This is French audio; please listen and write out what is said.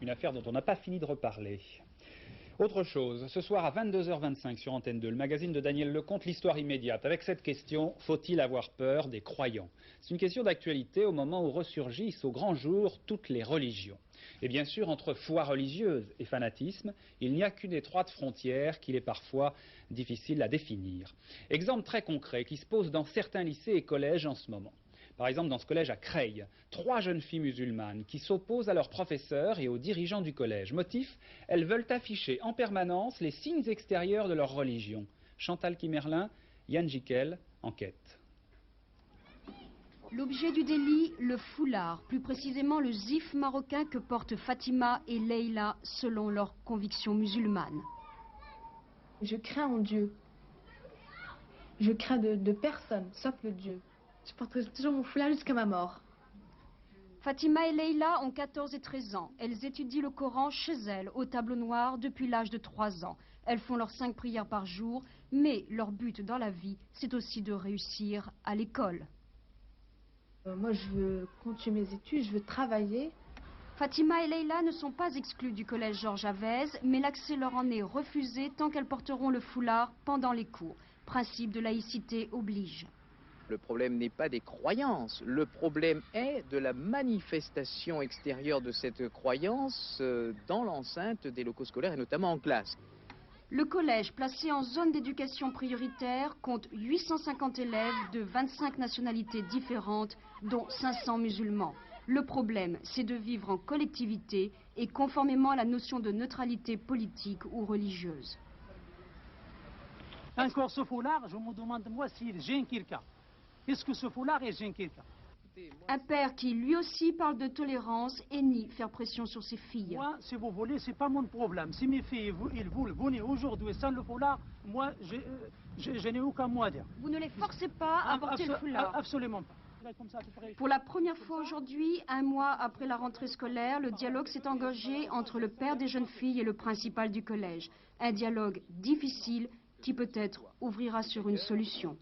une affaire dont on n'a pas fini de reparler. Autre chose, ce soir à 22h25 sur Antenne 2, le magazine de Daniel Lecomte, l'histoire immédiate, avec cette question, faut-il avoir peur des croyants? C'est une question d'actualité au moment où ressurgissent au grand jour toutes les religions. Et bien sûr, entre foi religieuse et fanatisme, il n'y a qu'une étroite frontière qu'il est parfois difficile à définir. Exemple très concret qui se pose dans certains lycées et collèges en ce moment. Par exemple, dans ce collège à Creil, 3 jeunes filles musulmanes qui s'opposent à leurs professeurs et aux dirigeants du collège. Motif, elles veulent afficher en permanence les signes extérieurs de leur religion. Chantal Kimerlin, Yann Jiquel, enquête. L'objet du délit, le foulard, plus précisément le zif marocain que portent Fatima et Leïla selon leurs convictions musulmanes. Je crains en Dieu. Je crains de personne, sauf le Dieu. Je porterai toujours mon foulard jusqu'à ma mort. Fatima et Leïla ont 14 et 13 ans. Elles étudient le Coran chez elles, au tableau noir, depuis l'âge de 3 ans. Elles font leurs 5 prières par jour, mais leur but dans la vie, c'est aussi de réussir à l'école. Moi, je veux continuer mes études, je veux travailler. Fatima et Leïla ne sont pas exclues du collège Georges Avez, mais l'accès leur en est refusé tant qu'elles porteront le foulard pendant les cours. Principe de laïcité oblige. Le problème n'est pas des croyances, le problème est de la manifestation extérieure de cette croyance dans l'enceinte des locaux scolaires et notamment en classe. Le collège, placé en zone d'éducation prioritaire, compte 850 élèves de 25 nationalités différentes, dont 500 musulmans. Le problème, c'est de vivre en collectivité et conformément à la notion de neutralité politique ou religieuse. Encore ce foulard, je me demande moi s'il gêne quelqu'un. Est-ce que ce foulard est gêne quelqu'un? Un père qui lui aussi parle de tolérance et nie faire pression sur ses filles. Moi, si vous voulez, c'est pas mon problème. Si mes filles, ils veulent venir aujourd'hui sans le foulard, moi, je n'ai aucun mot à dire. Vous ne les forcez pas à porter le foulard? Absolument pas. Pour la première fois aujourd'hui, un mois après la rentrée scolaire, le dialogue s'est engagé entre le père des jeunes filles et le principal du collège. Un dialogue difficile qui peut-être ouvrira sur une solution.